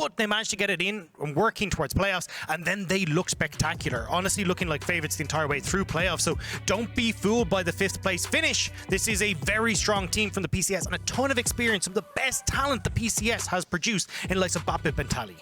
but they managed to get it in and working towards playoffs, and then they look spectacular. Honestly, looking like favorites the entire way through playoffs. So don't be fooled by the 5th place finish. This is a very strong team from the PCS and a ton of experience, some of the best talent the PCS has produced in the likes of Bapip and Tally.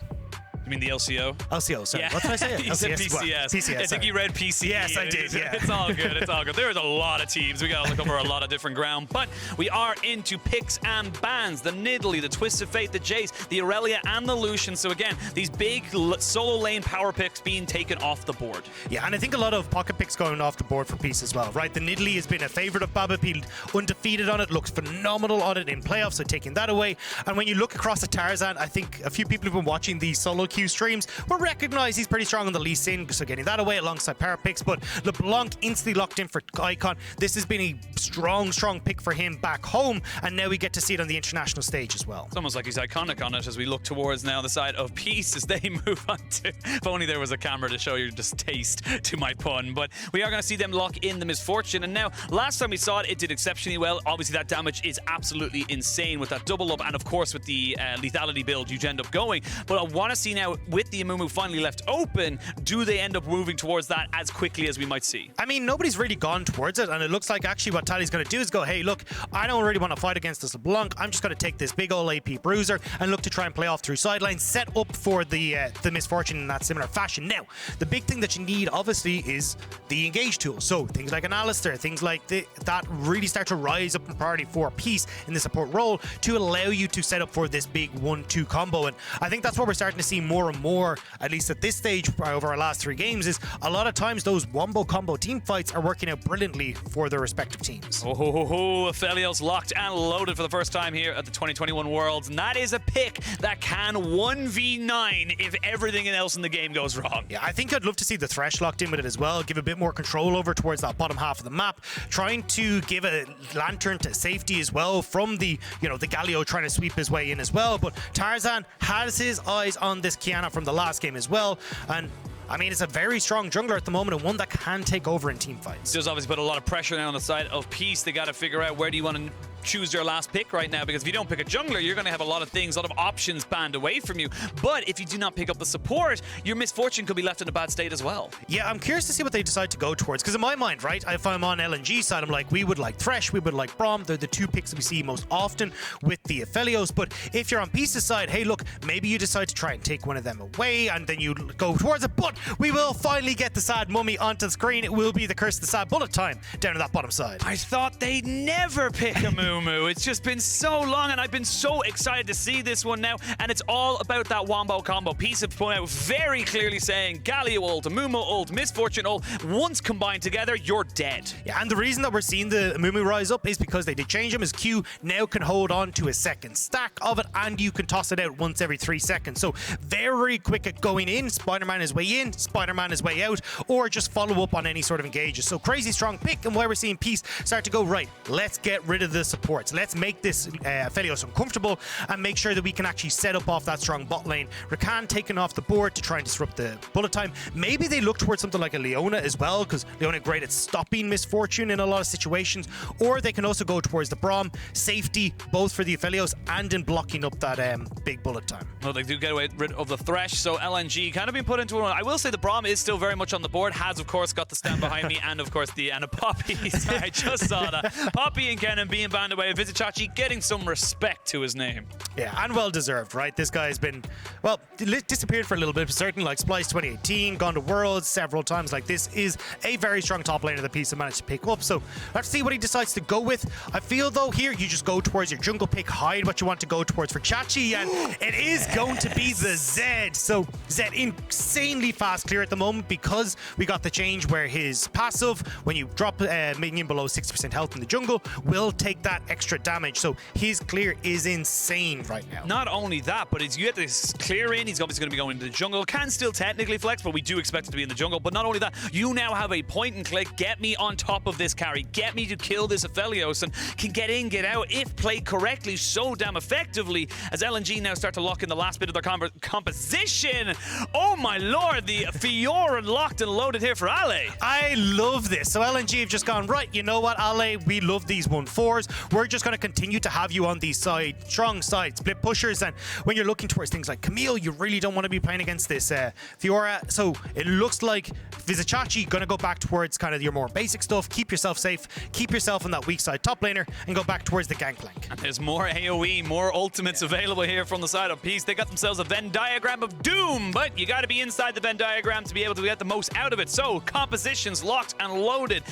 You mean the LCO? LCO, sorry. Yeah. What did I say? You said LCS? PCS. PCS, I think you read PCE. Yes, I did, yeah. It's all good. It's all good. There's a lot of teams. We got to look over a lot of different ground. But we are into picks and bans. The Nidalee, the Twist of Fate, the Jace, the Aurelia, and the Lucian. So again, these big solo lane power picks being taken off the board. Yeah, and I think a lot of pocket picks going off the board for Peace as well, right? The Nidalee has been a favorite of Baba. He's undefeated on it, looks phenomenal on it in playoffs, so taking that away. And when you look across at Tarzan, I think a few people who've been watching these solo queue streams will recognize he's pretty strong on the Lee Sin, so getting that away alongside power picks. But LeBlanc instantly locked in for Icon. This has been a strong pick for him back home, and now we get to see it on the international stage as well. It's almost like he's iconic on it as we look towards now the side of Peace as they move on to... If only there was a camera to show your distaste to my pun. But we are going to see them lock in the Misfortune. And now, last time we saw it, it did exceptionally well. Obviously, that damage is absolutely insane with that double up, and of course with the lethality build you end up going. But I want to see now, with the Amumu finally left open, do they end up moving towards that as quickly as we might see? I mean, nobody's really gone towards it, and it looks like actually what Tally's going to do is go, hey, look, I don't really want to fight against this LeBlanc. I'm just going to take this big old AP bruiser and look to try and play off through sidelines, set up for the Misfortune in that similar fashion. Now, the big thing that you need, obviously, is the engage tool. So things like an Alistair, things like that really start to rise up in priority for Peace in the support role to allow you to set up for this big 1-2 combo. And I think that's what we're starting to see more and more, at least at this stage over our last 3 games, is a lot of times those wombo combo team fights are working out brilliantly for their respective teams. Aphelios locked and loaded for the first time here at the 2021 Worlds, and that is a pick that can 1v9 if everything else in the game goes wrong. Yeah, I think I'd love to see the Thresh locked in with it as well, give a bit more control over towards that bottom half of the map, trying to give a Lantern to safety as well from the, the Galio trying to sweep his way in as well. But Tarzan has his eyes on this Kiana from the last game as well, and I mean, it's a very strong jungler at the moment, and one that can take over in team fights. It does obviously put a lot of pressure now on the side of Peace. They got to figure out where do you want to choose your last pick right now, because if you don't pick a jungler, you're going to have a lot of things, a lot of options banned away from you. But if you do not pick up the support, your Misfortune could be left in a bad state as well. Yeah, I'm curious to see what they decide to go towards, because in my mind, right, if I'm on LNG side, I'm like, we would like Thresh, we would like Braum. They're the 2 picks that we see most often with the Aphelios. But if you're on Peace's side, hey, look, maybe you decide to try and take one of them away, and then you go towards it. But we will finally get the Sad Mummy onto the screen. It will be the Curse of the Sad Bullet time down to that bottom side. I thought they'd never pick a Mumu. It's just been so long, and I've been so excited to see this one now, and it's all about that wombo combo. Peace have put out very clearly saying Galio ult, Amumu ult, Misfortune ult, once combined together, you're dead. Yeah, and the reason that we're seeing the Amumu rise up is because they did change him. His Q now can hold on to a second stack of it, and you can toss it out once every 3 seconds. So very quick at going in. Spider-Man is way in, Spider-Man is way out, or just follow up on any sort of engages. So crazy strong pick, and where we're seeing Peace start to go, right, let's get rid of the supports. Let's make this Aphelios uncomfortable and make sure that we can actually set up off that strong bot lane. Rakan taken off the board to try and disrupt the bullet time. Maybe they look towards something like a Leona as well, because Leona great at stopping Misfortune in a lot of situations, or they can also go towards the Braum. Safety both for the Aphelios and in blocking up that big bullet time. Well, they do get rid of the Thresh, so LNG kind of been put into one. I will say the Braum is still very much on the board, has of course got the stand behind me, and of course the Poppy. I just saw that. Poppy and Kennen being banned away. Vizichachi getting some respect to his name. Yeah, and well deserved, right? This guy has been, well, disappeared for a little bit, but certainly like Splice 2018, gone to Worlds several times. Like, this is a very strong top laner that Peace managed to pick up. So let's see what he decides to go with. I feel though here you just go towards your jungle pick, hide what you want to go towards for Chachi, and it is going to be the Zed. So Zed insanely fast clear at the moment, because we got the change where his passive, when you drop a minion below 60% health in the jungle, will take that extra damage. So his clear is insane right now. Not only that, but you get this clear in, he's obviously going to be going into the jungle. Can still technically flex, but we do expect it to be in the jungle. But not only that, you now have a point and click, get me on top of this carry, get me to kill this Aphelios, and can get in, get out, if played correctly, so damn effectively, as LNG now start to lock in the last bit of their composition. Oh my lord, the Fiora locked and loaded here for Ale. I love this. So LNG have just gone, right, you know what, Ale, we love these 1-4s. We're just going to continue to have you on these strong sides. right? Split pushers, and when you're looking towards things like Camille, you really don't want to be playing against this Fiora. So it looks like Vizicachi gonna go back towards kind of your more basic stuff. Keep yourself safe, keep yourself on that weak side top laner, and go back towards the gangplank. And there's more AoE, more ultimates available here from the side of Peace. They got themselves a Venn diagram of doom, but you got to be inside the Venn diagram to be able to get the most out of it. So compositions locked and loaded.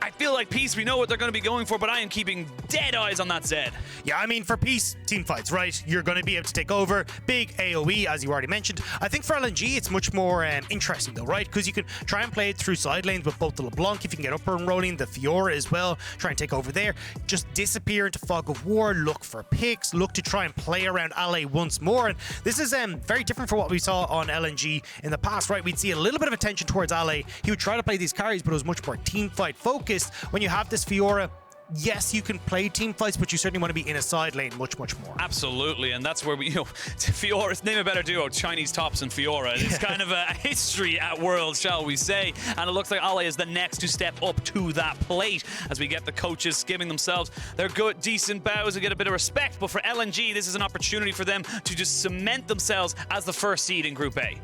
I feel like Peace, we know what they're going to be going for, but I am keeping dead eyes on that Zed. Yeah, I mean, for Peace, team fights, right? You're going to be able to take over. Big AoE, as you already mentioned. I think for LNG, it's much more interesting, though, right? Because you can try and play it through side lanes with both the LeBlanc, if you can get up and rolling, the Fiora as well, try and take over there. Just disappear into Fog of War, look for picks, look to try and play around Alley once more. And this is very different from what we saw on LNG in the past, right? We'd see a little bit of attention towards Alley. He would try to play these carries, but it was much more team fight focused. When you have this Fiora, yes, you can play team fights, but you certainly want to be in a side lane much more. Absolutely, and that's where we, Fiora's name a better duo, Chinese Tops and Fiora. It's kind of a history at Worlds, shall we say, and it looks like Ale is the next to step up to that plate as we get the coaches giving themselves their good, decent bows and get a bit of respect. But for LNG, this is an opportunity for them to just cement themselves as the first seed in Group A.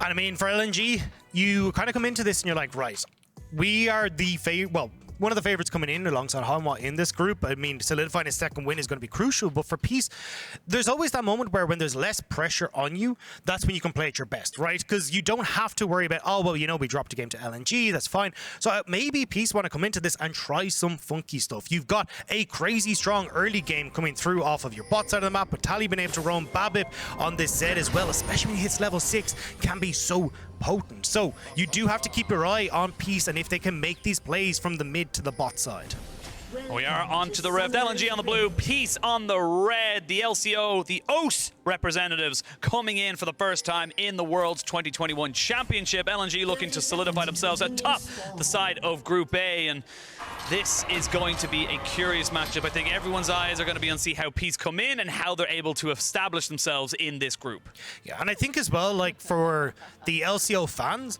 And I mean, for LNG, you kind of come into this and you're like, right, we are the one of the favorites coming in alongside Hanwha in this group. I mean, solidifying a second win is going to be crucial, but for Peace, there's always that moment where when there's less pressure on you, that's when you can play at your best, right? Because you don't have to worry about, oh, well, we dropped a game to LNG, that's fine. So maybe Peace want to come into this and try some funky stuff. You've got a crazy strong early game coming through off of your bot side of the map, with Tali being able to roam Babip on this Zed as well, especially when he hits level 6, can be so potent. So you do have to keep your eye on Peace and if they can make these plays from the mid to the bot side. We are on to the red. LNG on the blue, Peace on the red. The LCO, the OS representatives coming in for the first time in the World's 2021 Championship. LNG looking to solidify themselves atop the side of Group A, and this is going to be a curious matchup. I think everyone's eyes are going to be on see how Peace come in and how they're able to establish themselves in this group. Yeah, and I think as well, like for the LCO fans,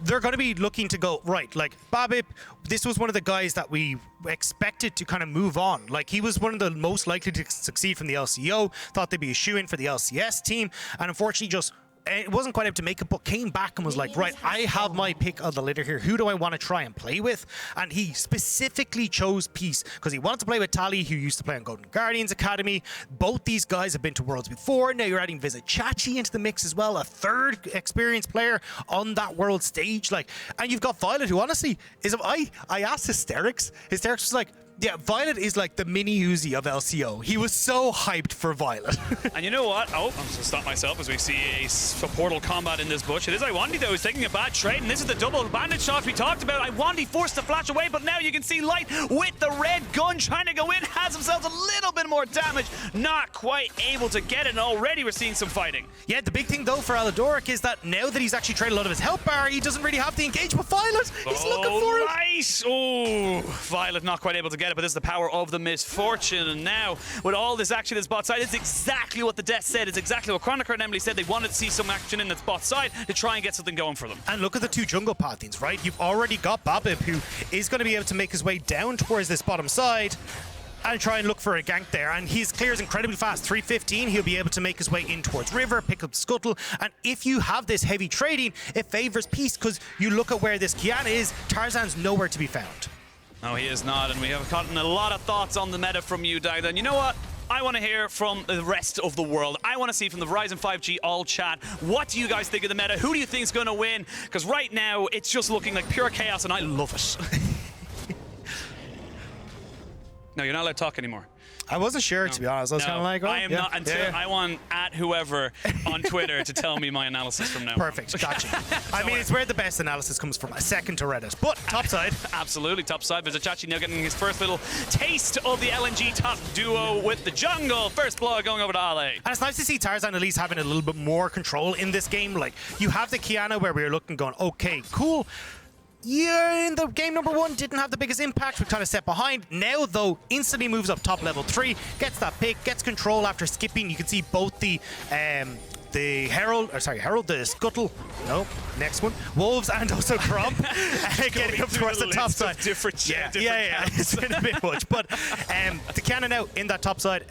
they're going to be looking to go, right, like Babip, this was one of the guys that we expected to kind of move on. Like, he was one of the most likely to succeed from the LCO, thought they'd be a shoo-in for the LCS team, and unfortunately just it wasn't quite able to make it, but came back and was like, right, I have my pick of the litter here. Who do I want to try and play with? And he specifically chose Peace because he wanted to play with Tali, who used to play on Golden Guardians Academy. Both these guys have been to Worlds before. Now you're adding Vizicachi into the mix as well, a third experienced player on that world stage. Like, and you've got Violet, who honestly is, I asked Hysterics. Hysterics was like, yeah, Violet is like the mini Uzi of LCO. He was so hyped for Violet. And you know what? Oh, I'm just going to stop myself as we see a portal combat in this bush. It is Iwandi, though, who's taking a bad trade, and this is the double bandage shot we talked about. Iwandi forced to flash away, but now you can see Light with the red gun trying to go in, has himself a little bit more damage, not quite able to get it, and already we're seeing some fighting. Yeah, the big thing, though, for Aladoric is that now that he's actually traded a lot of his health bar, he doesn't really have the engagement with Violet. He's looking for it. Nice! Oh, Violet not quite able to get it, but this is the power of the misfortune. And now, with all this action in this bot side, it's exactly what the Death said. It's exactly what Chronicle and Emily said. They wanted to see some action in this bot side to try and get something going for them. And look at the two jungle pathings, right? You've already got Babip, who is going to be able to make his way down towards this bottom side and try and look for a gank there. And his clears incredibly fast. 315, he'll be able to make his way in towards River, pick up Scuttle. And if you have this heavy trading, it favors Peace, because you look at where this Kiana is, Tarzan's nowhere to be found. No, he is not, and we have gotten a lot of thoughts on the meta from you, Dagda. And you know what? I want to hear from the rest of the world. I want to see from the Verizon 5G all chat, what do you guys think of the meta? Who do you think is going to win? Because right now, it's just looking like pure chaos, and I love it. No, you're not allowed to talk anymore. I wasn't sure, to be honest. I was kind of like, oh, I am yeah, not until I want at whoever on Twitter to tell me my analysis from now. Perfect, gotcha. I mean, it's where the best analysis comes from. A second to Reddit, but top side. Absolutely, top side. Vizicachi now getting his first little taste of the LNG top duo with the jungle. First blood going over to Ale. And it's nice to see Tarzan at least having a little bit more control in this game. Like, you have the Kiana where we were looking, going, okay, cool. Yeah, in the game number 1, didn't have the biggest impact. We kind of set behind. Now, though, instantly moves up top level 3, gets that pick, gets control after skipping. You can see both the Herald, the Scuttle, no, next one, Wolves, and also Crump getting up towards the top side. Different yeah, it's been a bit much. But the Kiana now in that top side,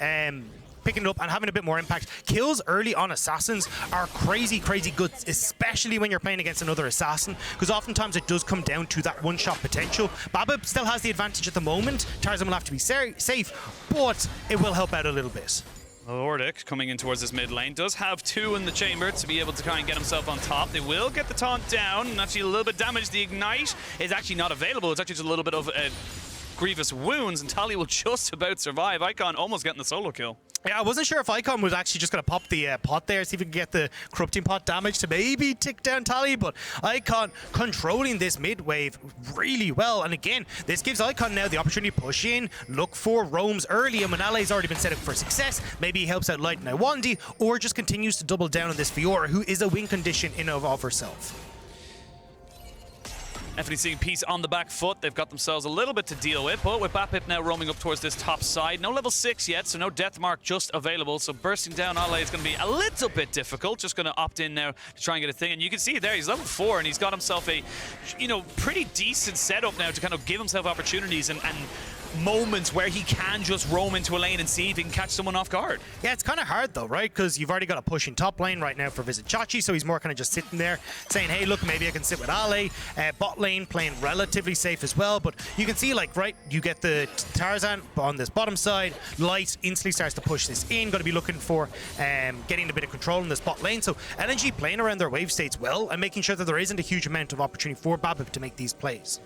picking it up and having a bit more impact. Kills early on assassins are crazy good, especially when you're playing against another assassin, because oftentimes it does come down to that one-shot potential. Babip still has the advantage at the moment. Tarzan will have to be safe, but it will help out a little bit. Lordic coming in towards this mid lane does have 2 in the chamber to be able to kind of get himself on top. They will get the taunt down and actually a little bit damage. The ignite is actually not available. It's actually just a little bit of grievous wounds, and Tali will just about survive. Icon almost getting the solo kill. Yeah, I wasn't sure if Icon was actually just going to pop the pot there, see if we can get the corrupting pot damage to maybe tick down Tali, but Icon controlling this mid wave really well. And again, this gives Icon now the opportunity to push in, look for roams early, and when Ale's already been set up for success, maybe he helps out Light and Iwandi, or just continues to double down on this Fiora, who is a win condition in and of herself. Definitely seeing Peace on the back foot. They've got themselves a little bit to deal with, but with Bapip now roaming up towards this top side. No level 6 yet, so no death mark just available. So bursting down Ale is going to be a little bit difficult. Just going to opt in now to try and get a thing. And you can see there, he's level 4, and he's got himself a, pretty decent setup now to kind of give himself opportunities and moments where he can just roam into a lane and see if he can catch someone off guard. Yeah, it's kind of hard though, right? Because you've already got a push in top lane right now for Visit Chachi, so he's more kind of just sitting there saying, hey, look, maybe I can sit with Ale. Bot lane playing relatively safe as well, but you can see, like, right, you get the Tarzan on this bottom side. Light instantly starts to push this in. Going to be looking for getting a bit of control in this bot lane. So LNG playing around their wave states well and making sure that there isn't a huge amount of opportunity for Babip to make these plays.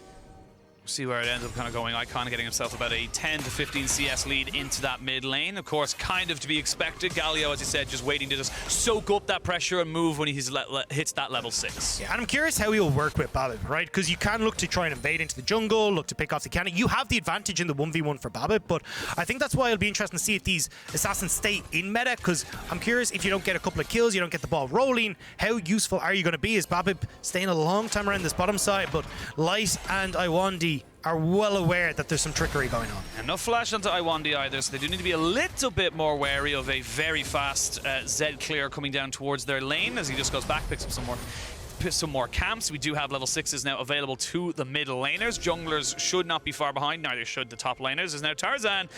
See where it ends up kind of going. Icon getting himself about a 10 to 15 CS lead into that mid lane. Of course, kind of to be expected. Galio, as you said, just waiting to just soak up that pressure and move when he hits that level 6. Yeah, and I'm curious how he'll work with Babip, right? Because you can look to try and invade into the jungle, look to pick off the cannon. You have the advantage in the 1v1 for Babip, but I think that's why it'll be interesting to see if these assassins stay in meta, because I'm curious, if you don't get a couple of kills, you don't get the ball rolling, how useful are you going to be? Is Babip staying a long time around this bottom side? But Light and Iwandi are well aware that there's some trickery going on. And no flash onto Iwandi either, so they do need to be a little bit more wary of a very fast Zed clear coming down towards their lane as he just goes back, picks up some more camps. We do have level 6s now available to the middle laners. Junglers should not be far behind, neither should the top laners. Is now Tarzan.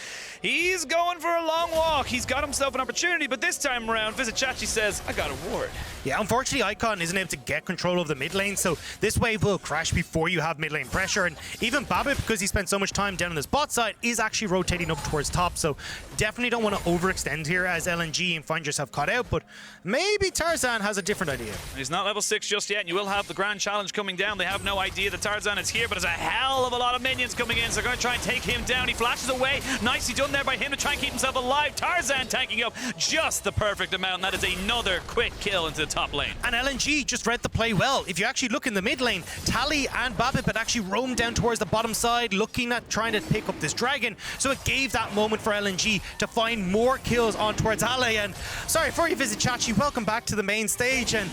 He's going for a long walk. He's got himself an opportunity, but this time around, Visit Chachi says, I got a ward. Yeah, unfortunately, Icon isn't able to get control of the mid lane, so this wave will crash before you have mid lane pressure. And even Babip, because he spent so much time down on this bot side, is actually rotating up towards top. So definitely don't want to overextend here as LNG and find yourself caught out, but maybe Tarzan has a different idea. He's not level 6 just yet, and you will have the grand challenge coming down. They have no idea that Tarzan is here, but there's a hell of a lot of minions coming in, so they're going to try and take him down. He flashes away. Nicely done there by him to try and keep himself alive. Tarzan tanking up just the perfect amount, and that is another quick kill into the top lane. And LNG just read the play well. If you actually look in the mid lane, Tali and Babip had actually roamed down towards the bottom side, looking at trying to pick up this dragon, so it gave that moment for LNG to find more kills on towards Ale. And sorry, before you Visit Chachi, welcome back to the main stage, and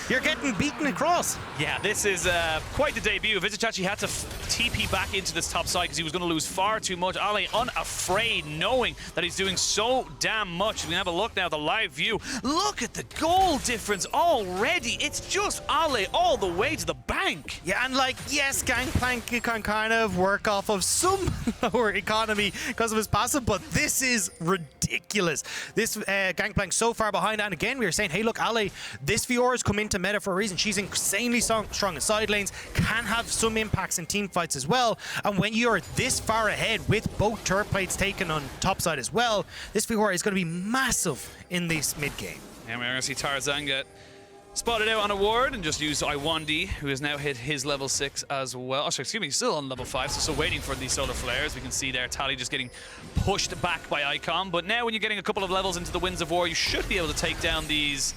you're getting beaten across. Yeah, this is quite the debut. Visit Chachi had to TP back into this top side because he was going to lose far too much. Ale unafraid, knowing that he's doing so damn much. We can have a look now at the live view. Look at the goal difference already. It's just Ale all the way to the bank. Yeah, and like, yes, Gangplank can kind of work off of some lower economy because of his passive, but this is ridiculous. This Gangplank so far behind, and again, we were saying, hey, look, Ale, this Fiora's come into meta for a reason. She's insanely strong in side lanes, can have some impacts in team fights as well, and when you're this far ahead with both turret plates taken on top side as well, this Fiora is going to be massive in this mid game. And we're going to see Tarzan get spotted out on a ward and just use Iwandi, who has now hit his level 6 as well. Oh, sorry, excuse me, he's still on level 5, so still waiting for these solar flares. We can see there Tali just getting pushed back by Icon, but now when you're getting a couple of levels into the Winds of War, you should be able to take down these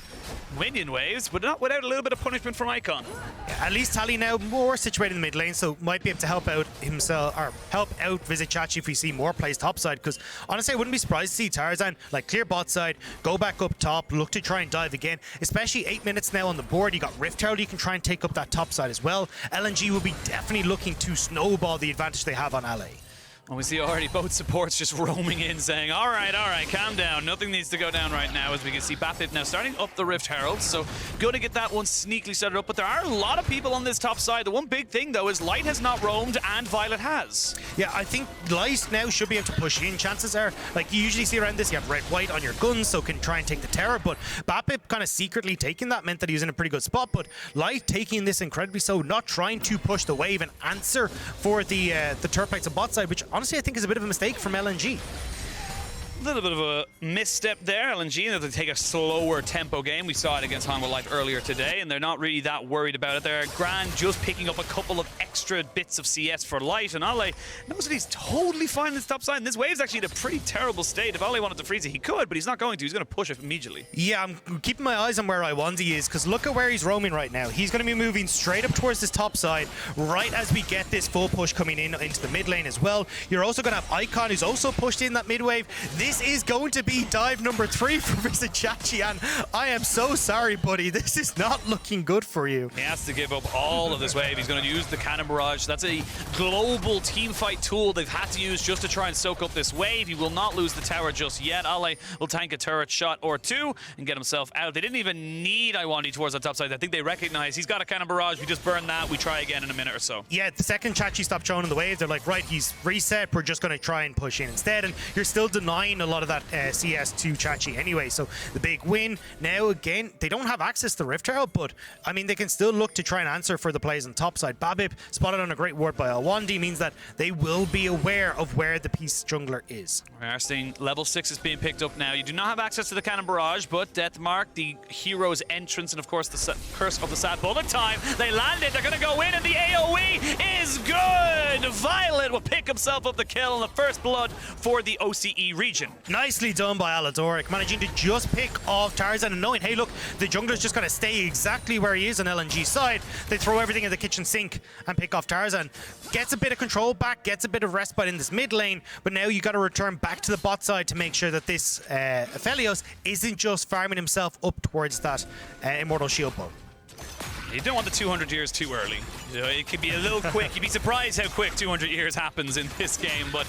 minion waves, but not without a little bit of punishment from Icon. Yeah, at least Tali now more situated in the mid lane, so might be able to help out himself, or help out Visit Chachi if we see more plays topside, because honestly I wouldn't be surprised to see Tarzan like clear bot side, go back up top, look to try and dive again, especially 8 minutes now on the board. You got Rift Herald, you can try and take up that top side as well. LNG will be definitely looking to snowball the advantage they have on Ale. And we see already both supports just roaming in saying, all right, calm down. Nothing needs to go down right now, as we can see Bapip now starting up the Rift Herald. So good to get that one sneakily started up. But there are a lot of people on this top side. The one big thing, though, is Light has not roamed and Violet has. Yeah, I think Light now should be able to push in. Chances are, like you usually see around this, you have red-white on your guns, so can try and take the Terror. But Bapip kind of secretly taking that meant that he was in a pretty good spot. But Light taking this incredibly so, not trying to push the wave and answer for the turret on bot side, which honestly I think is a bit of a mistake from LNG. A little bit of a misstep there. LNG, they take a slower tempo game. We saw it against Hanwha Light earlier today, and they're not really that worried about it. They're grand just picking up a couple of extra bits of CS for Light, and Ale knows that he's totally fine in this top side. And this wave's actually in a pretty terrible state. If Ale wanted to freeze it, he could, but he's not going to. He's going to push it immediately. Yeah, I'm keeping my eyes on where Iwanzi is, because look at where he's roaming right now. He's going to be moving straight up towards this top side, right as we get this full push coming in into the mid lane as well. You're also going to have Icon, who's also pushed in that mid wave. This is going to be dive number 3 for Vizichachi, and I am so sorry, buddy. This is not looking good for you. He has to give up all of this wave. He's going to use the Cannon Barrage. That's a global team fight tool they've had to use just to try and soak up this wave. He will not lose the tower just yet. Ale will tank a turret shot or two and get himself out. They didn't even need Iwandi towards the top side. I think they recognize he's got a Cannon Barrage. We just burn that. We try again in a minute or so. Yeah, the second Chachi stopped showing in the wave, they're like, right, he's reset. We're just going to try and push in instead. And you're still denying a lot of that CS to Chachi anyway. So the big win. Now, again, they don't have access to Rift Herald, but I mean, they can still look to try and answer for the plays on top side. Bapip spotted on a great ward by Alwandi means that they will be aware of where the Peace jungler is. We are seeing level 6 is being picked up now. You do not have access to the Cannon Barrage, but Death Mark, the hero's entrance, and of course the curse of the sad bullet time. They landed. They're going to go in, and the AoE is good. Violet will pick himself up the kill and the first blood for the OCE region. Nicely done by Aladoric, managing to just pick off Tarzan and knowing, hey, look, the jungler's just going to stay exactly where he is on LNG side. They throw everything in the kitchen sink and pick off Tarzan. Gets a bit of control back, gets a bit of respite in this mid lane, but now you got to return back to the bot side to make sure that this Aphelios isn't just farming himself up towards that Immortal Shield bow. You don't want the 200 years too early. You know, it could be a little quick. You'd be surprised how quick 200 years happens in this game, but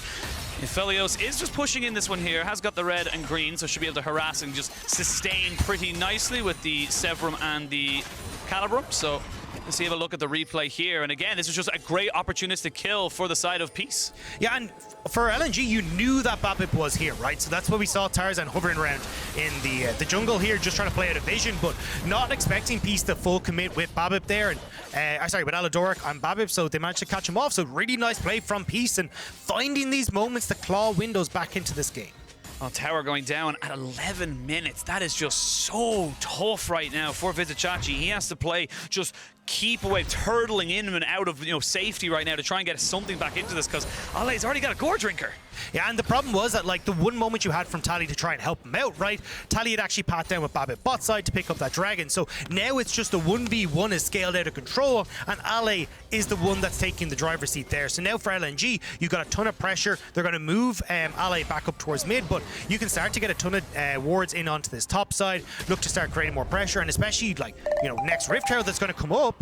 Aphelios is just pushing in this one here, has got the red and green, so should be able to harass and just sustain pretty nicely with the Severum and the Calibrum. So let's have a look at the replay here. And again, this is just a great opportunistic kill for the side of Peace. Yeah, and for LNG, you knew that Bapip was here, right? So that's why we saw Tarzan hovering around in the jungle here, just trying to play out a vision, but not expecting Peace to full commit with Bapip there, and sorry, with Aladoric and Bapip, so they managed to catch him off. So really nice play from Peace and finding these moments to claw windows back into this game. Oh, tower going down at 11 minutes. That is just so tough right now for Vizichachi. He has to play just keep away, turtling in and out of safety right now to try and get something back into this, because Ale's already got a gore drinker. Yeah, and the problem was that, like, the one moment you had from Tally to try and help him out, right? Tally had actually pat down with Bapip bot side to pick up that dragon. So now it's just a 1v1 is scaled out of control, and Ale is the one that's taking the driver's seat there. So now for LNG, you've got a ton of pressure. They're going to move Ale back up towards mid, but you can start to get a ton of wards in onto this top side, look to start creating more pressure, and especially, like, next Rift Herald that's going to come up,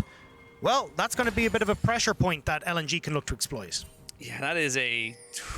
well, that's going to be a bit of a pressure point that LNG can look to exploit. Yeah, that is a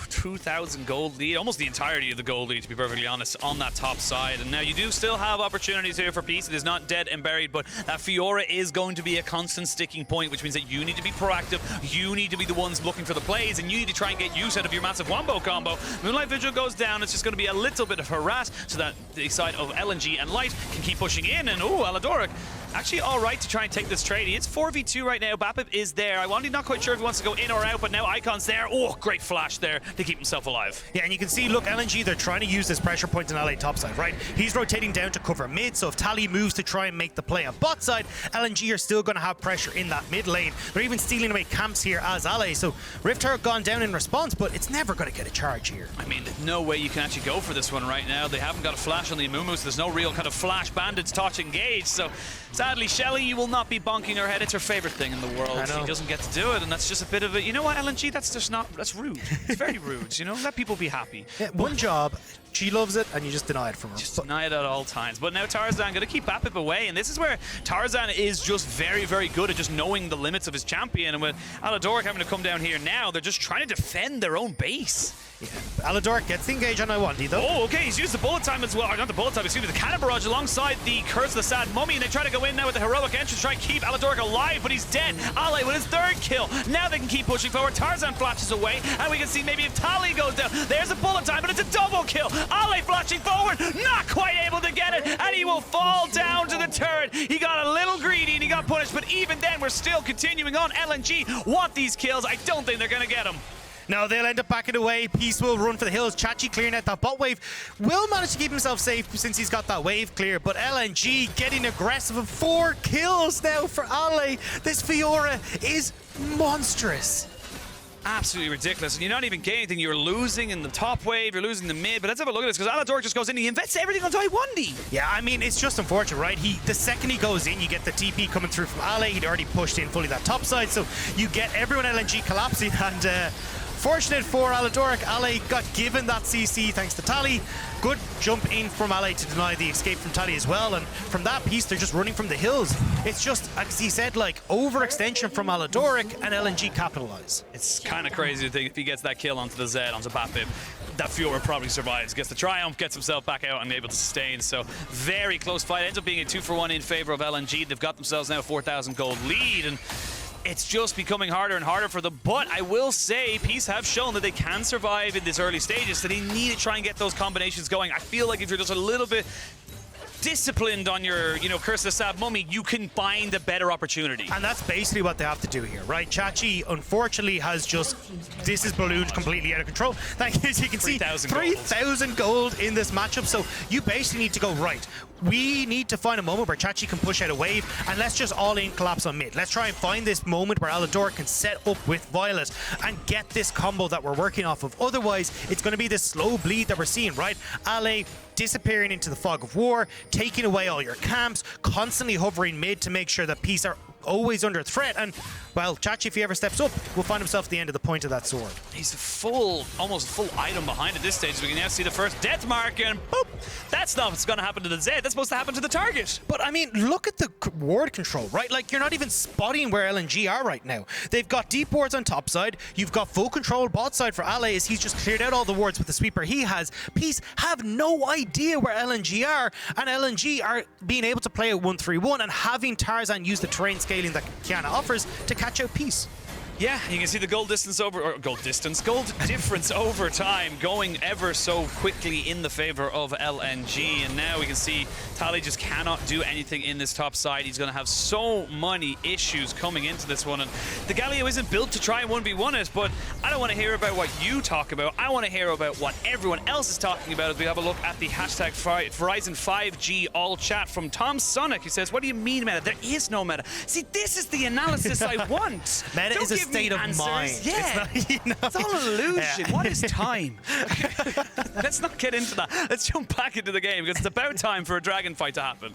2,000 gold lead, almost the entirety of the gold lead, to be perfectly honest, on that top side. And now you do still have opportunities here for Peace. It is not dead and buried, but that Fiora is going to be a constant sticking point, which means that you need to be proactive. You need to be the ones looking for the plays, and you need to try and get use out of your massive wombo combo. Moonlight Vigil goes down. It's just going to be a little bit of harass so that the side of LNG and Light can keep pushing in. And, oh, Aladoric actually all right to try and take this trade. It's 4v2 right now. Bapip is there. Iwandi not quite sure if he wants to go in or out, but now Icon's there. Oh, great flash there to keep himself alive. Yeah, and you can see, look, LNG, they're trying to use this pressure point in LA topside, right? He's rotating down to cover mid, so if Tally moves to try and make the play on bot side, LNG are still going to have pressure in that mid lane. They're even stealing away camps here as LA, so Rift Herald gone down in response, but it's never going to get a charge here. I mean, there's no way you can actually go for this one right now. They haven't got a flash on the Amumu, so there's no real kind of flash bandits touch engage, so sadly, Shelly, you will not be bonking her head. It's her favorite thing in the world. She doesn't get to do it, and that's just a bit of a, you know what, LNG, that's just not, that's rude. It's very rude, let people be happy. Yeah, one job she loves it, and you just deny it from her. Just deny it at all times. But now Tarzan going to keep Bapip away, and this is where Tarzan is just very, very good at just knowing the limits of his champion. And with Aladoric having to come down here now, they're just trying to defend their own base. Yeah. Aladoric gets the engage on Iwandi, though. Oh, okay, he's used the bullet time as well. Or not the bullet time, excuse me, the cannon barrage alongside the Curse of the Sad Mummy, and they try to go in now with the heroic entrance, try and keep Aladoric alive, but he's dead. Ale with his third kill. Now they can keep pushing forward. Tarzan flashes away, and we can see maybe if Tali goes down. There's a bullet time, but it's a double kill. Ale flashing forward, not quite able to get it, and he will fall down to the turret. He got a little greedy, and he got punished, but even then, we're still continuing on. LNG want these kills. I don't think they're going to get them. No, they'll end up backing away. Peace will run for the hills. Chachi clearing out that bot wave. Will manage to keep himself safe since he's got that wave clear. But LNG getting aggressive. 4 kills now for Ale. This Fiora is monstrous. Absolutely ridiculous. And you're not even getting anything. You're losing in the top wave, you're losing the mid. But let's have a look at this, because Aladoric just goes in, he invests everything on Iwandi. Yeah, I mean, it's just unfortunate, right? The second he goes in, you get the TP coming through from Ale. He'd already pushed in fully that top side, so you get everyone LNG collapsing. And fortunate for Aladoric, Ale got given that CC thanks to Tali. Good jump in from Ale to deny the escape from Tali as well. And from that piece, they're just running from the hills. It's just, as he said, like overextension from Aladoric, and LNG capitalize. It's kind of crazy to think if he gets that kill onto the Zed, onto Bapip, that Fiora probably survives, gets the Triumph, gets himself back out and able to sustain. So very close fight. Ends up being a 2-for-1 in favor of LNG. They've got themselves now a 4,000 gold lead, and it's just becoming harder and harder for them. But I will say, Peace have shown that they can survive in this early stages, so they need to try and get those combinations going. I feel like if you're just a little bit disciplined on your, Curse of the Sad Mummy, you can find a better opportunity. And that's basically what they have to do here, right? Chachi, unfortunately, has just... This is ballooned completely out of control. As you can see, 3,000 gold in this matchup. So you basically need to go, right, we need to find a moment where Chachi can push out a wave, and let's just all-in collapse on mid. Let's try and find this moment where Aladoric can set up with Violet and get this combo that we're working off of. Otherwise, it's going to be this slow bleed that we're seeing, right? Ale disappearing into the fog of war, taking away all your camps, constantly hovering mid to make sure that Peace are always under threat. And, well, Chachi, if he ever steps up, will find himself at the end of the point of that sword. He's a full, almost full item behind at this stage. We can now see the first death mark, and boop! That's not what's going to happen to the Zed. That's supposed to happen to the target. But, I mean, look at the ward control, right? Like, you're not even spotting where LNG are right now. They've got deep wards on top side. You've got full control bot side for Ale, as he's just cleared out all the wards with the sweeper he has. Peace have no idea where LNG are, and LNG are being able to play at 1-3-1 and having Tarzan use the terrain scaling that Kiana offers to catch out Peace. Yeah, you can see the gold difference over time going ever so quickly in the favor of LNG. And now we can see Tali just cannot do anything in this top side. He's going to have so many issues coming into this one. And the Galio isn't built to try and 1v1 it, but I don't want to hear about what you talk about. I want to hear about what everyone else is talking about as we have a look at the hashtag Verizon 5G all chat from Tom Sonic. He says, what do you mean meta? There is no meta. See, this is the analysis I want. Meta is a state of mind. Yeah, it's all an illusion. What is time? Let's not get into that. Let's jump back into the game, because it's about time for a dragon fight to happen.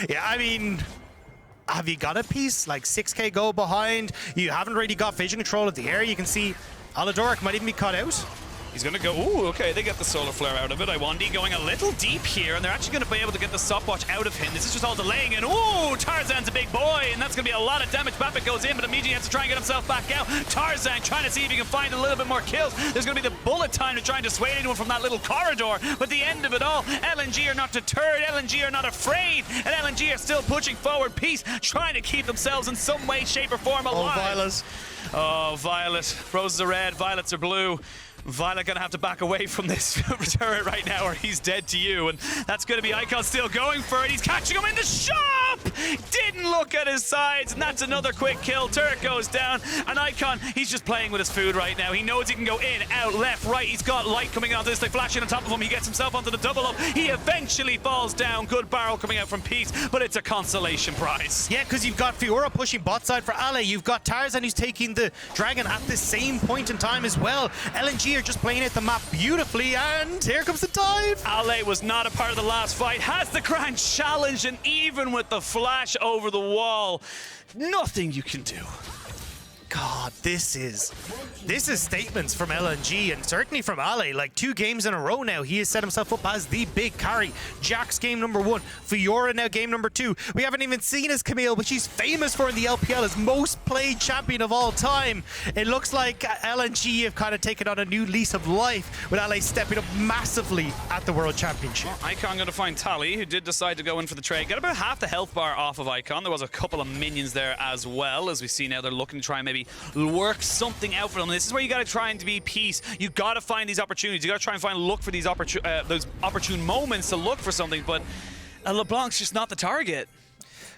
Yeah, I mean, have you got a piece? Like 6k go behind. You haven't really got vision control of the air. You can see Aladoric might even be cut out. He's going to go, ooh, okay, they get the solar flare out of it. Iwandi going a little deep here, and they're actually going to be able to get the stopwatch out of him. This is just all delaying, and ooh, Tarzan's a big boy, and that's going to be a lot of damage. Bapip goes in, but immediately has to try and get himself back out. Tarzan trying to see if he can find a little bit more kills. There's going to be the bullet time to try and dissuade anyone from that little corridor, but the end of it all, LNG are not deterred, LNG are not afraid, and LNG are still pushing forward. Peace trying to keep themselves in some way, shape, or form alive. Oh, Violet. Oh, Violet. Roses are red, violets are blue. Violet gonna have to back away from this turret right now, or he's dead to you. And that's gonna be Icon still going for it. He's catching him in the shop! Didn't look at his sides, and that's another quick kill. Turret goes down, and Icon, he's just playing with his food right now. He knows he can go in, out, left, right. He's got light coming onto this. They flash in on top of him. He gets himself onto the double up. He eventually falls down. Good barrel coming out from Peace, but it's a consolation prize. Yeah, because you've got Fiora pushing bot side for Ale. You've got Tarzan who's taking the dragon at the same point in time as well. LNG are just playing out the map beautifully, and here comes the dive. Ale was not a part of the last fight, has the grand challenge, and even with the flash over the wall, nothing you can do. God, this is statements from LNG and certainly from Ale. Like 2 games in a row now, he has set himself up as the big carry. Jack's game number 1, Fiora now game number 2. We haven't even seen his Camille, which he's famous for in the LPL as most played champion of all time. It looks like LNG have kind of taken on a new lease of life with Ale stepping up massively at the World Championship. Well, Icon going to find Tally, who did decide to go in for the trade. Got about half the health bar off of Icon. There was a couple of minions there as well. As we see now, they're looking to try and maybe work something out for them. This is where you got to try and be peace. You got to find these opportunities. You got to try and look for these those opportune moments to look for something. But LeBlanc's just not the target.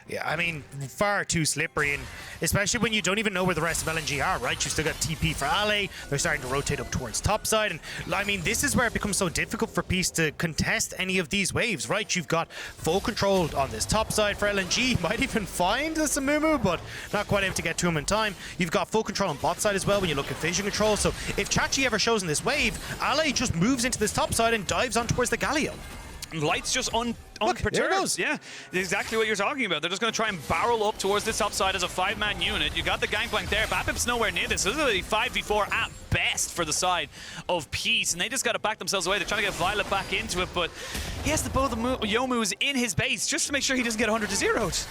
Yeah, I mean, far too slippery, and especially when you don't even know where the rest of LNG are, right? You still got TP for Ale. They're starting to rotate up towards topside, and I mean, this is where it becomes so difficult for Peace to contest any of these waves, right? You've got full control on this topside for LNG. Might even find the Samumu, but not quite able to get to him in time. You've got full control on bot side as well when you look at vision control. So if Chachi ever shows in this wave, Ale just moves into this topside and dives on towards the Galio. Light's just Look, there it goes. Yeah, exactly what you're talking about. They're just going to try and barrel up towards this top side as a 5-man unit. You got the gangplank there. Bapip's nowhere near this. This is a 5v4 at best for the side of Peace, and they just got to back themselves away. They're trying to get Violet back into it, but he has to both the Youmu's in his base just to make sure he doesn't get 100 to 0'd.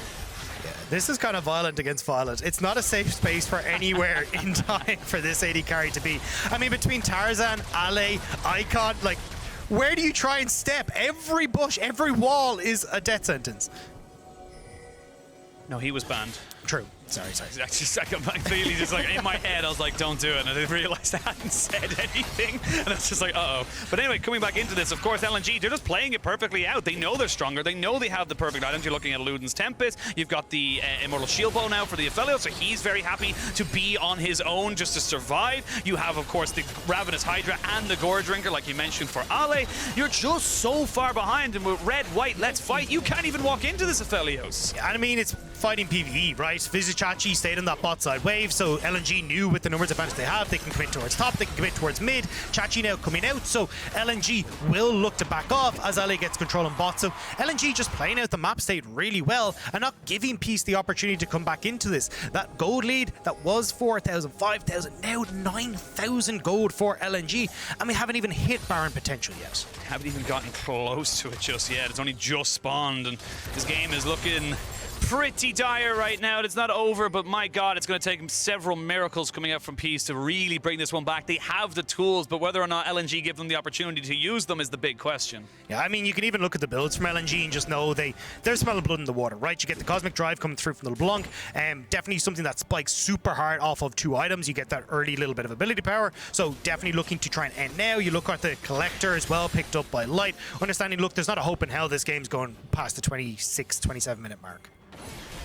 This is kind of violent against violent. It's not a safe space for anywhere in time for this AD carry to be. I mean, between Tarzan, Ale, Icon, like, where do you try and step? Every bush, every wall is a death sentence. No, he was banned. True. Sorry. I completely just like in my head, I was like, don't do it. And I didn't realize I hadn't said anything. And I was just like, uh-oh. But anyway, coming back into this, of course, LNG, they're just playing it perfectly out. They know they're stronger. They know they have the perfect items. You're looking at Luden's Tempest. You've got the Immortal Shield Bow now for the Aphelios, so he's very happy to be on his own just to survive. You have, of course, the Ravenous Hydra and the Gore Drinker, like you mentioned, for Ale. You're just so far behind, and with red, white, let's fight. You can't even walk into this Aphelios. Yeah, I mean, it's fighting PvE, right? Vizichachi stayed on that bot side wave, so LNG knew with the numbers advantage they have, they can commit towards top, they can commit towards mid. Chachi now coming out, so LNG will look to back off as Ale gets control on bot. So LNG just playing out the map state really well and not giving Peace the opportunity to come back into this. That gold lead that was 4,000, 5,000, now 9,000 gold for LNG, and we haven't even hit Baron potential yet. Haven't even gotten close to it just yet. It's only just spawned, and this game is looking pretty dire right now. It's not over, but my God, it's going to take them several miracles coming out from Peace to really bring this one back. They have the tools, but whether or not LNG give them the opportunity to use them is the big question. Yeah, I mean, you can even look at the builds from LNG and just know there's smelling blood in the water, right? You get the Cosmic Drive coming through from the LeBlanc, definitely something that spikes super hard off of 2 items. You get that early little bit of ability power, so definitely looking to try and end now. You look at the Collector as well, picked up by Light. Understanding, look, there's not a hope in hell this game's going past the 26, 27 minute mark.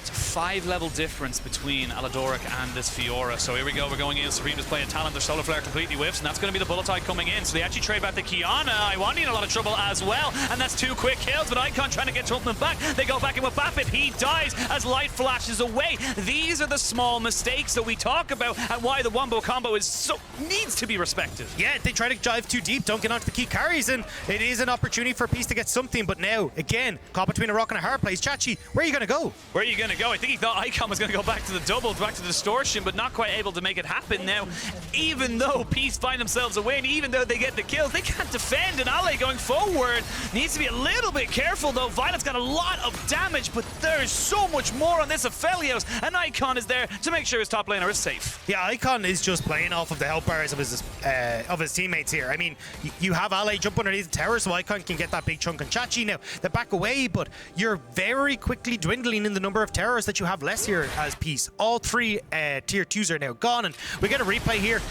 It's a 5-level difference between Aladoric and this Fiora. So here we go, we're going in. Supreme is playing Talent, their Solar Flare completely whiffs, and that's going to be the Bullet Tide coming in. So they actually trade back to Kiana. Iwandi in a lot of trouble as well, and that's 2 quick kills, but Icon trying to get Trumpman back. They go back in with Bapip. He dies as Light flashes away. These are the small mistakes that we talk about and why the Wombo combo needs to be respected. Yeah, they try to dive too deep, don't get onto the key carries, and it is an opportunity for Peace to get something, but now, again, caught between a rock and a hard place. Chachi, where are you going to go? Where are you going to go? I think he thought Icon was going to go back to the double, back to the distortion, but not quite able to make it happen now. Even though Peace find themselves a win, even though they get the kills, they can't defend, and Ale going forward needs to be a little bit careful though. Violet's got a lot of damage, but there's so much more on this Aphelios, and Icon is there to make sure his top laner is safe. Yeah, Icon is just playing off of the health bars of his teammates here. I mean, you have Ale jump underneath the tower, so Icon can get that big chunk on Chachi. Now, they back away, but you're very quickly dwindling in the number of towers that you have less here as Peace. All 3 tier 2s are now gone, and we get a replay here.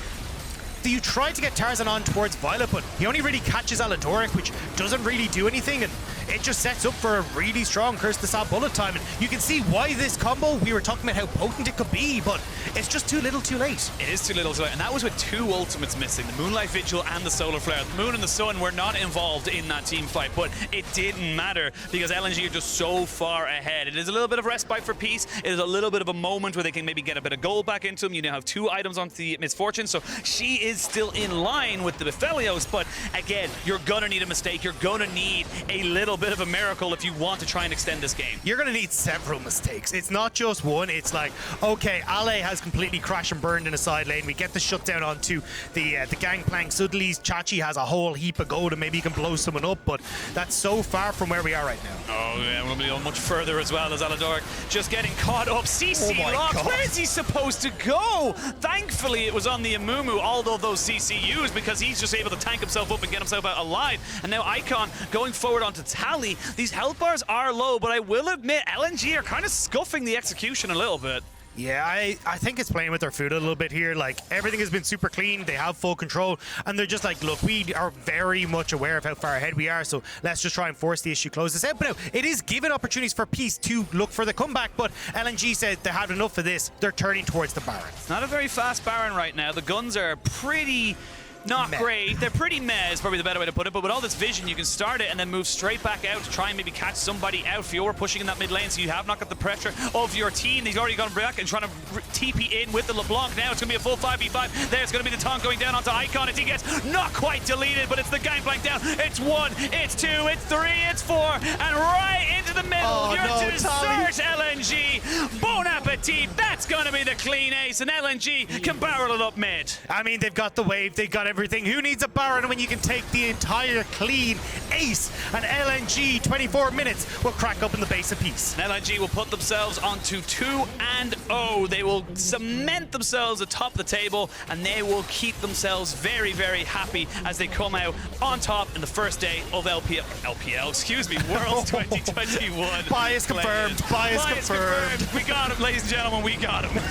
You try to get Tarzan on towards Violet, but he only really catches Aladoric, which doesn't really do anything, and it just sets up for a really strong Curse to Sab bullet time. And you can see why this combo, we were talking about how potent it could be, but it's just too little too late. It is too little too late, and that was with 2 ultimates missing, the Moonlight Vigil and the Solar Flare. The Moon and the Sun were not involved in that team fight, but it didn't matter because LNG are just so far ahead. It is a little bit of respite for Peace. It is a little bit of a moment where they can maybe get a bit of gold back into them. You now have 2 items onto the Misfortune, so she is still in line with the Aphelios, but again, you're gonna need a mistake. You're gonna need a little bit of a miracle if you want to try and extend this game. You're going to need several mistakes. It's not just one. It's like, okay, Ale has completely crashed and burned in a side lane. We get the shutdown onto the gangplank. Suddenly, Chachi has a whole heap of gold and maybe he can blow someone up, but that's so far from where we are right now. Oh, yeah, we'll be on much further as well as Aladoric just getting caught up. CC locked. God. Where is he supposed to go? Thankfully, it was on the Amumu, although those CCUs, because he's just able to tank himself up and get himself out alive. And now Icon going forward onto Tally. These health bars are low, but I will admit, LNG are kind of scuffing the execution a little bit. Yeah, I think it's playing with their food a little bit here. Like, everything has been super clean. They have full control. And they're just like, look, we are very much aware of how far ahead we are. So let's just try and force the issue, close this out. But now, it is giving opportunities for Peace to look for the comeback. But LNG said they had enough of this. They're turning towards the Baron. Not a very fast Baron right now. The guns are pretty... not great. They're pretty meh is probably the better way to put it, but with all this vision, you can start it and then move straight back out to try and maybe catch somebody out. Fiora pushing in that mid lane, so you have not got the pressure of your team. He's already gone back and trying to TP in with the LeBlanc. Now it's going to be a full 5v5. There's going to be the taunt going down onto Icon as he gets not quite deleted, but it's the gangplank down. It's 1, it's 2, it's 3, it's 4, and right into the middle. Oh, Your no, dessert, LNG. Bon appetit. That's going to be the clean ace, and LNG can barrel it up mid. I mean, they've got the wave, they've got everything. Who needs a Baron when you can take the entire clean ace? And LNG, 24 minutes, will crack up in the base of Peace. And LNG will put themselves onto 2-0. They will cement themselves atop the table, and they will keep themselves very, very happy as they come out on top in the first day of LPL, excuse me, Worlds 2021. Bias confirmed, bias confirmed. We got him, ladies and gentlemen, we got him.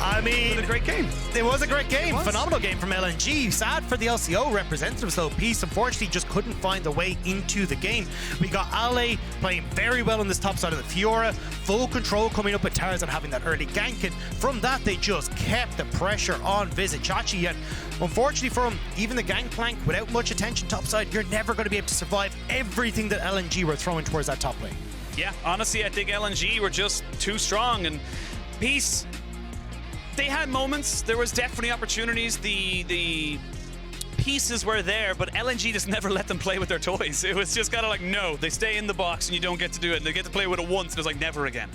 I mean, It was a great game. It was a great game. Phenomenal game from LNG. Sad for the LCO representatives, though. Peace, unfortunately, just couldn't find the way into the game. We got Ale playing very well on this top side of the Fiora. Full control coming up with Tarzan having that early gank. And from that, they just kept the pressure on Visit Chachi. And unfortunately for him, even the gangplank, without much attention topside, you're never going to be able to survive everything that LNG were throwing towards that top lane. Yeah, honestly, I think LNG were just too strong. And Peace... they had moments. There was definitely opportunities. The pieces were there, but LNG just never let them play with their toys. It was just kind of like, no, they stay in the box and you don't get to do it. And they get to play with it once and it's like, never again.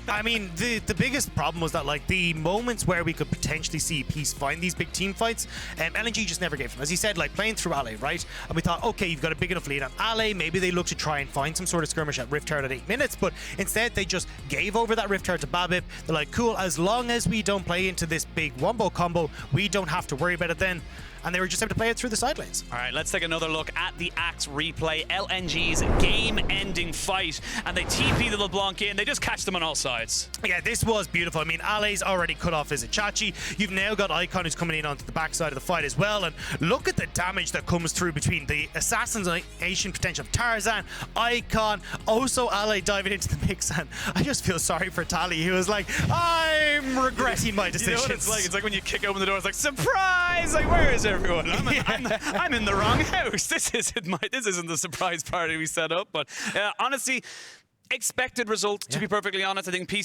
I mean, the biggest problem was that, like, the moments where we could potentially see Peace find these big team fights, LNG just never gave them. As he said, like, playing through Ale, right? And we thought, okay, you've got a big enough lead on Ale. Maybe they look to try and find some sort of skirmish at Rift Tower at 8 minutes, but instead they just gave over that Rift Tower to Babip. They're like, cool, as long as we don't play into this big wombo combo, we don't have to worry about it then. And they were just able to play it through the side lanes. All right, let's take another look at the Axe replay. LNG's game-ending fight, and they TP the LeBlanc in. They just catch them on all sides. Yeah, this was beautiful. I mean, Ale's already cut off his Chachi. You've now got Icon who's coming in onto the backside of the fight as well. And look at the damage that comes through between the assassination potential of Tarzan, Icon, also Ale diving into the mix. And I just feel sorry for Tally, who was like, I'm regretting my decisions. You know what it's like? It's like when you kick open the door, it's like, surprise! Like, where is everyone? I'm in the wrong house. This isn't the surprise party we set up. But honestly, expected result, to be perfectly honest. I think Peace